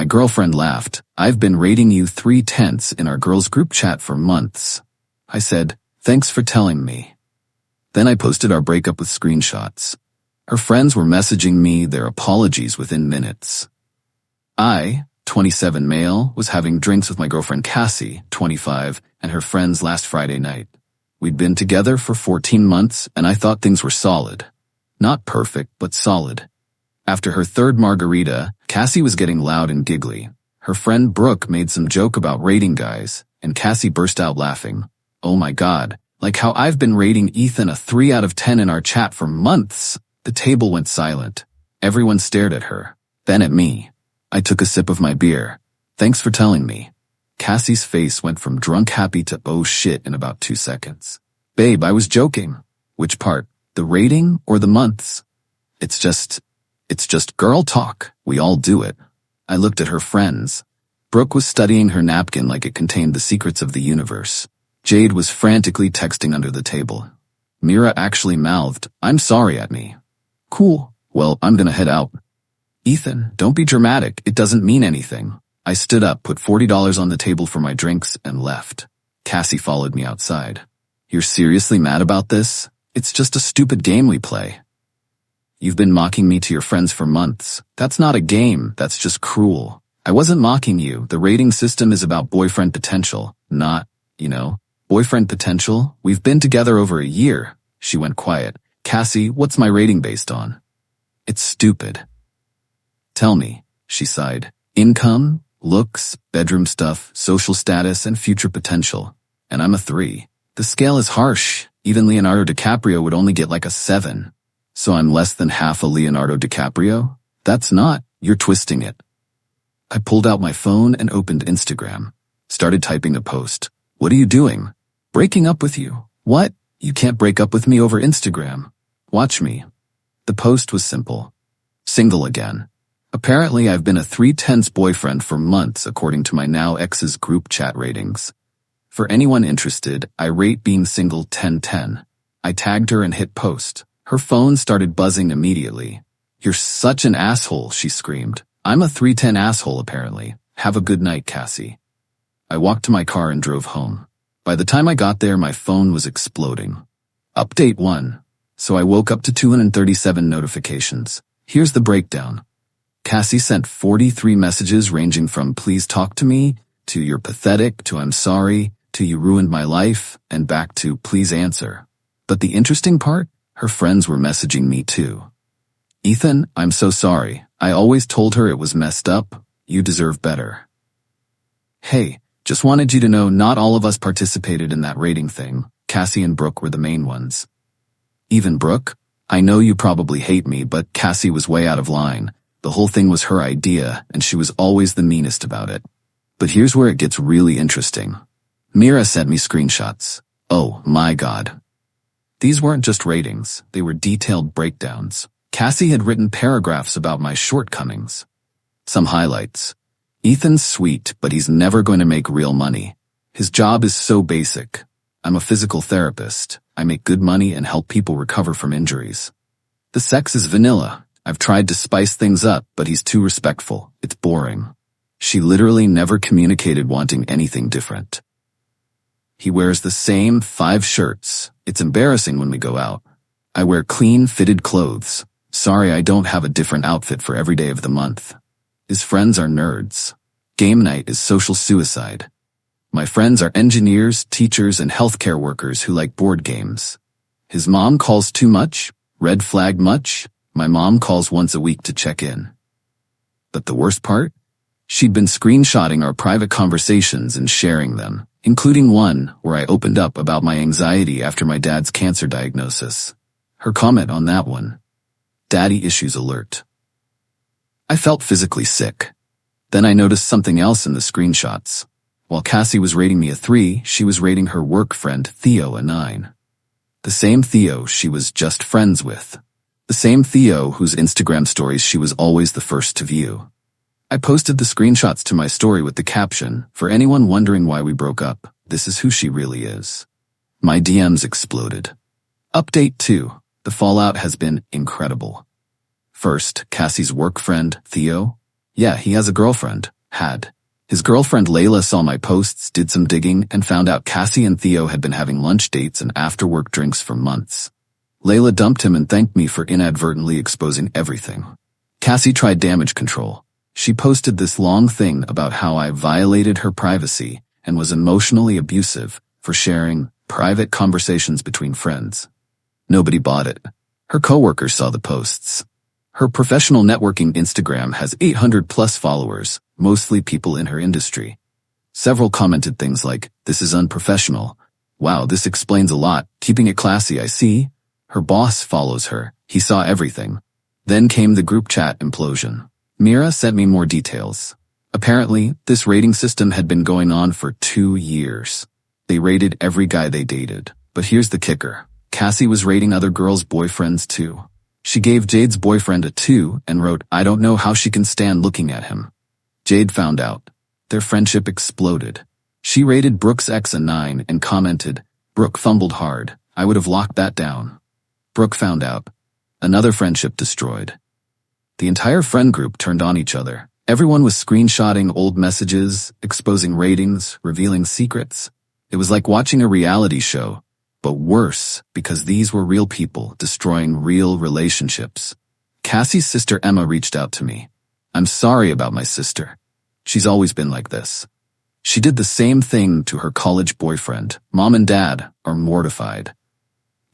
girlfriend laughed. "I've been rating you 3/10 in our girls group chat for months." I said, "Thanks for telling me." Then I posted our breakup with screenshots. Her friends were messaging me their apologies within minutes. I, 27 male, was having drinks with my girlfriend Cassie, 25, and her friends last Friday night. We'd been together for 14 months, and I thought things were solid. Not perfect, but solid. After her third margarita, Cassie was getting loud and giggly. Her friend Brooke made some joke about rating guys, and Cassie burst out laughing. "Oh my God, like how I've been rating Ethan a 3 out of 10 in our chat for months." The table went silent. Everyone stared at her, then at me. I took a sip of my beer. "Thanks for telling me." Cassie's face went from drunk happy to oh shit in about 2 seconds. "Babe, I was joking." "Which part? The rating or the months?" It's just girl talk. We all do it." I looked at her friends. Brooke was studying her napkin like it contained the secrets of the universe. Jade was frantically texting under the table. Mira actually mouthed, "I'm sorry" at me. "Cool. Well, I'm gonna head out." "Ethan, don't be dramatic. It doesn't mean anything." I stood up, put $40 on the table for my drinks, and left. Cassie followed me outside. "You're seriously mad about this? It's just a stupid game we play." "You've been mocking me to your friends for months. That's not a game, that's just cruel." "I wasn't mocking you. The rating system is about boyfriend potential, not, boyfriend potential. We've been together over a year." She went quiet. "Cassie, what's my rating based on?" "It's stupid." "Tell me," she sighed. "Income, looks, bedroom stuff, social status, and future potential. And I'm a 3. The scale is harsh. Even Leonardo DiCaprio would only get like a 7. So I'm less than half a Leonardo DiCaprio? That's not. You're twisting it." I pulled out my phone and opened Instagram. Started typing a post. "What are you doing?" "Breaking up with you." "What? You can't break up with me over Instagram." "Watch me." The post was simple. Single again. Apparently I've been a 3/10 boyfriend for months according to my now ex's group chat ratings. For anyone interested, I rate being single 10/10. I tagged her and hit post. Her phone started buzzing immediately. "You're such an asshole," she screamed. "I'm a 3/10 asshole apparently. Have a good night, Cassie." I walked to my car and drove home. By the time I got there, my phone was exploding. Update 1. So I woke up to 237 notifications. Here's the breakdown. Cassie sent 43 messages ranging from "please talk to me" to "you're pathetic" to "I'm sorry" to "you ruined my life" and back to "please answer." But the interesting part? Her friends were messaging me too. "Ethan, I'm so sorry. I always told her it was messed up. You deserve better. Hey, just wanted you to know not all of us participated in that rating thing. Cassie and Brooke were the main ones." "Even Brooke? I know you probably hate me, but Cassie was way out of line. The whole thing was her idea, and she was always the meanest about it." But here's where it gets really interesting. Mira sent me screenshots. Oh my God. These weren't just ratings, they were detailed breakdowns. Cassie had written paragraphs about my shortcomings. Some highlights. "Ethan's sweet, but he's never going to make real money. His job is so basic. I'm a physical therapist. I make good money and help people recover from injuries. The sex is vanilla. I've tried to spice things up, but he's too respectful. It's boring." She literally never communicated wanting anything different. "He wears the same 5 shirts. It's embarrassing when we go out. I wear clean, fitted clothes. Sorry I don't have a different outfit for every day of the month. His friends are nerds. Game night is social suicide. My friends are engineers, teachers, and healthcare workers who like board games. His mom calls too much? Red flag much? My mom calls once a week to check in." But the worst part? She'd been screenshotting our private conversations and sharing them, including one where I opened up about my anxiety after my dad's cancer diagnosis. Her comment on that one: "Daddy issues alert." I felt physically sick. Then I noticed something else in the screenshots. While Cassie was rating me a 3, she was rating her work friend Theo a 9. The same Theo she was just friends with. The same Theo whose Instagram stories she was always the first to view. I posted the screenshots to my story with the caption, "For anyone wondering why we broke up, this is who she really is." My DMs exploded. Update 2. The fallout has been incredible. First, Cassie's work friend, Theo. Yeah, he has a girlfriend. had. His girlfriend Layla saw my posts, did some digging, and found out Cassie and Theo had been having lunch dates and after-work drinks for months. Layla dumped him and thanked me for inadvertently exposing everything. Cassie tried damage control. She posted this long thing about how I violated her privacy and was emotionally abusive for sharing private conversations between friends. Nobody bought it. Her coworkers saw the posts. Her professional networking Instagram has 800+ followers, mostly people in her industry. Several commented things like, "This is unprofessional. Wow, this explains a lot. Keeping it classy, I see." Her boss follows her. He saw everything. Then came the group chat implosion. Mira sent me more details. Apparently, this rating system had been going on for 2 years. They rated every guy they dated. But here's the kicker. Cassie was rating other girls' boyfriends too. She gave Jade's boyfriend a 2 and wrote, "I don't know how she can stand looking at him." Jade found out. Their friendship exploded. She rated Brooke's ex a 9 and commented, "Brooke fumbled hard. I would have locked that down." Brooke found out. Another friendship destroyed. The entire friend group turned on each other. Everyone was screenshotting old messages, exposing ratings, revealing secrets. It was like watching a reality show, but worse because these were real people destroying real relationships. Cassie's sister Emma reached out to me. "I'm sorry about my sister. She's always been like this." She did the same thing to her college boyfriend. Mom and Dad are mortified.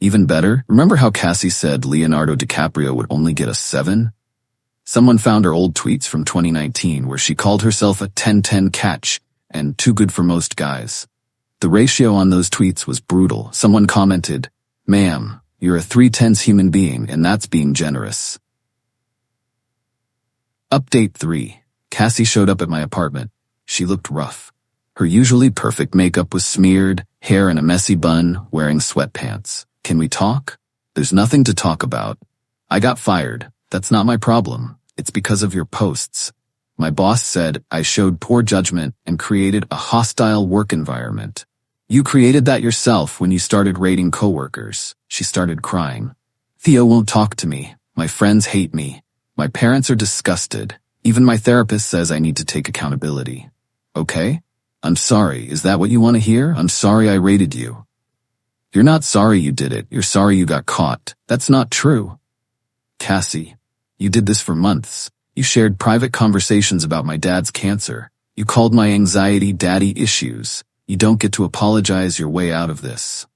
Even better, remember how Cassie said Leonardo DiCaprio would only get a 7? Someone found her old tweets from 2019 where she called herself a 10-10 catch and too good for most guys. The ratio on those tweets was brutal. Someone commented, "Ma'am, you're a 3/10 human being and that's being generous." Update 3. Cassie showed up at my apartment. She looked rough. Her usually perfect makeup was smeared, hair in a messy bun, wearing sweatpants. "Can we talk?" "There's nothing to talk about. I got fired. That's not my problem. It's because of your posts. My boss said I showed poor judgment and created a hostile work environment. You created that yourself when you started rating coworkers." She started crying. "Theo won't talk to me. My friends hate me. My parents are disgusted. Even my therapist says I need to take accountability." "Okay? I'm sorry. Is that what you want to hear? I'm sorry I rated you." "You're not sorry you did it. You're sorry you got caught. That's not true." "Cassie, you did this for months. You shared private conversations about my dad's cancer. You called my anxiety daddy issues. You don't get to apologize your way out of this.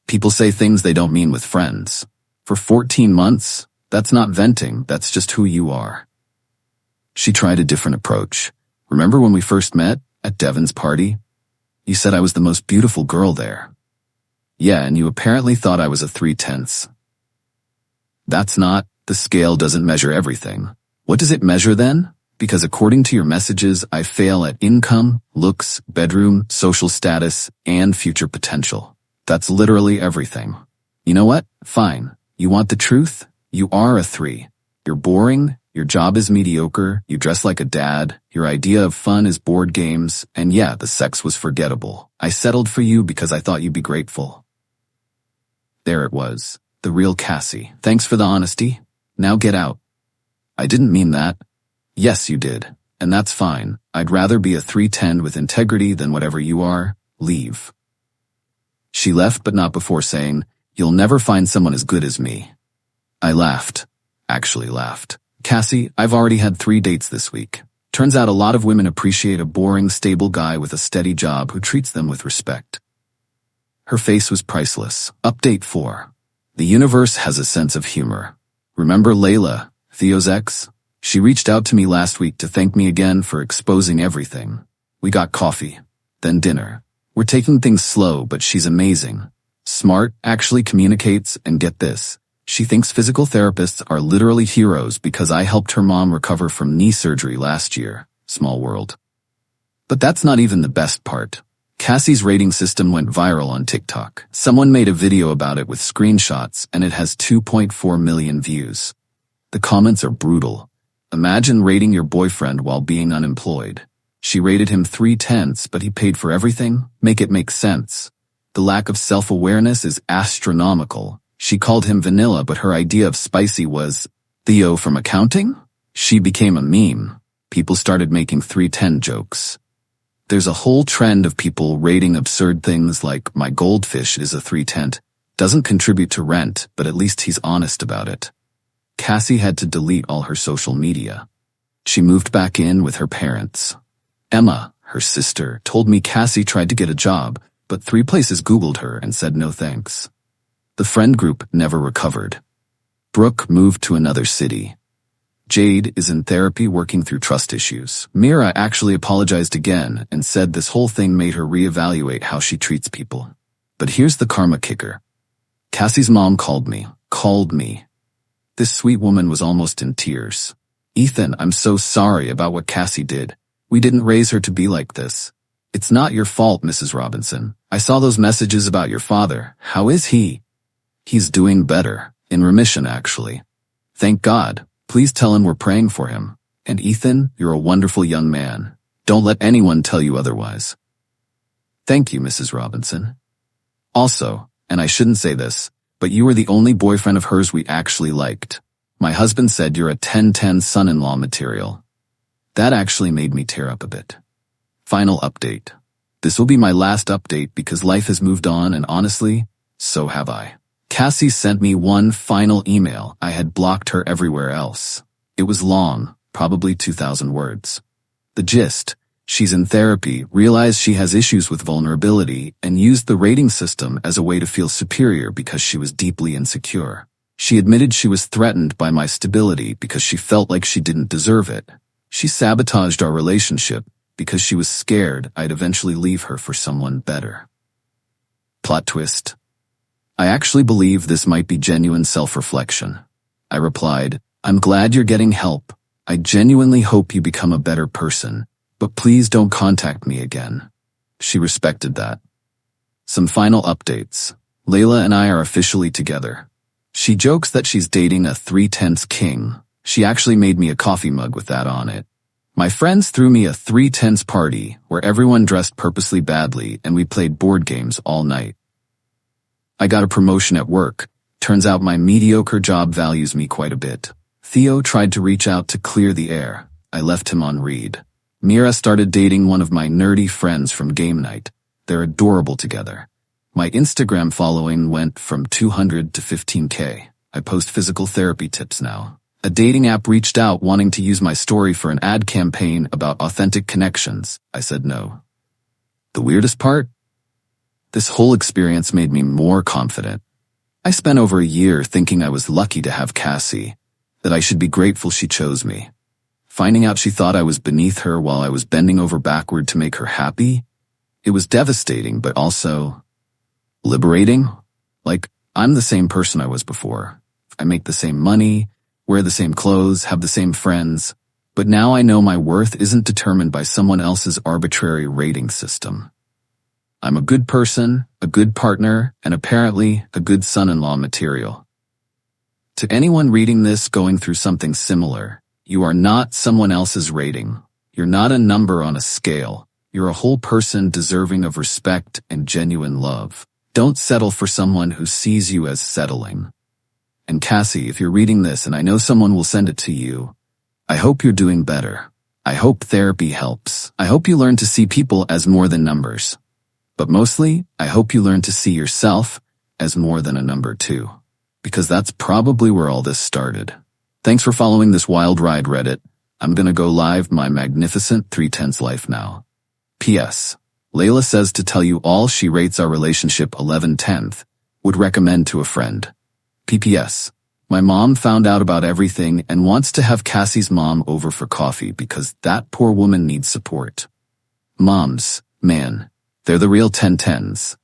People say things they don't mean with friends. For 14 months, that's not venting, that's just who you are." She tried a different approach. "Remember when we first met, at Devin's party? You said I was the most beautiful girl there." "Yeah, and you apparently thought I was a 3/10. That's not, the scale doesn't measure everything. What does it measure then? Because according to your messages, I fail at income, looks, bedroom, social status, and future potential. That's literally everything. You know what? Fine. You want the truth? You are a 3. You're boring, your job is mediocre, you dress like a dad, your idea of fun is board games, and yeah, the sex was forgettable. I settled for you because I thought you'd be grateful." There it was. The real Cassie. "Thanks for the honesty. Now get out." "I didn't mean that." "Yes, you did. And that's fine. I'd rather be a 3/10 with integrity than whatever you are. Leave." She left, but not before saying, "You'll never find someone as good as me." I laughed. Actually laughed. "Cassie, I've already had 3 dates this week. Turns out a lot of women appreciate a boring, stable guy with a steady job who treats them with respect." Her face was priceless. Update 4. The universe has a sense of humor. Remember Layla, Theo's ex? She reached out to me last week to thank me again for exposing everything. We got coffee, then dinner. We're taking things slow, but she's amazing. Smart, actually communicates, and get this. She thinks physical therapists are literally heroes because I helped her mom recover from knee surgery last year. Small world. But that's not even the best part. Cassie's rating system went viral on TikTok. Someone made a video about it with screenshots, and it has 2.4 million views. The comments are brutal. Imagine rating your boyfriend while being unemployed. She rated him 3/10, but he paid for everything? Make it make sense. The lack of self-awareness is astronomical. She called him vanilla, but her idea of spicy was Theo from accounting? She became a meme. People started making 310 jokes. There's a whole trend of people rating absurd things like, my goldfish is a 310, doesn't contribute to rent, but at least he's honest about it. Cassie had to delete all her social media. She moved back in with her parents. Emma, her sister, told me Cassie tried to get a job, but 3 places Googled her and said no thanks. The friend group never recovered. Brooke moved to another city. Jade is in therapy working through trust issues. Mira actually apologized again and said this whole thing made her reevaluate how she treats people. But here's the karma kicker. Cassie's mom called me. This sweet woman was almost in tears. Ethan, I'm so sorry about what Cassie did. We didn't raise her to be like this. It's not your fault, Mrs. Robinson. I saw those messages about your father. How is he? He's doing better. In remission, actually. Thank God. Please tell him we're praying for him. And Ethan, you're a wonderful young man. Don't let anyone tell you otherwise. Thank you, Mrs. Robinson. Also, and I shouldn't say this, but you were the only boyfriend of hers we actually liked. My husband said you're a 10-10 son-in-law material. That actually made me tear up a bit. Final update. This will be my last update because life has moved on and honestly, so have I. Cassie sent me one final email. I had blocked her everywhere else. It was long, probably 2,000 words. The gist, she's in therapy, realized she has issues with vulnerability, and used the rating system as a way to feel superior because she was deeply insecure. She admitted she was threatened by my stability because she felt like she didn't deserve it. She sabotaged our relationship because she was scared I'd eventually leave her for someone better. Plot twist. I actually believe this might be genuine self-reflection. I replied, I'm glad you're getting help. I genuinely hope you become a better person, but please don't contact me again. She respected that. Some final updates. Layla and I are officially together. She jokes that she's dating a 3/10 king. She actually made me a coffee mug with that on it. My friends threw me a 3/10 party where everyone dressed purposely badly and we played board games all night. I got a promotion at work. Turns out my mediocre job values me quite a bit. Theo tried to reach out to clear the air. I left him on read. Mira started dating one of my nerdy friends from game night. They're adorable together. My Instagram following went from 200 to 15K. I post physical therapy tips now. A dating app reached out wanting to use my story for an ad campaign about authentic connections. I said no. The weirdest part? This whole experience made me more confident. I spent over a year thinking I was lucky to have Cassie, that I should be grateful she chose me. Finding out she thought I was beneath her while I was bending over backward to make her happy, it was devastating but also liberating. Like, I'm the same person I was before. I make the same money, wear the same clothes, have the same friends, but now I know my worth isn't determined by someone else's arbitrary rating system. I'm a good person, a good partner, and apparently a good son-in-law material. To anyone reading this going through something similar, you are not someone else's rating. You're not a number on a scale. You're a whole person deserving of respect and genuine love. Don't settle for someone who sees you as settling. And Cassie, if you're reading this and I know someone will send it to you, I hope you're doing better. I hope therapy helps. I hope you learn to see people as more than numbers. But mostly, I hope you learn to see yourself as more than a number too. Because that's probably where all this started. Thanks for following this wild ride, Reddit. I'm gonna go live my magnificent 3/10 life now. P.S. Layla says to tell you all she rates our relationship 11/10, would recommend to a friend. P.P.S. My mom found out about everything and wants to have Cassie's mom over for coffee because that poor woman needs support. Moms, man, they're the real 10/10s.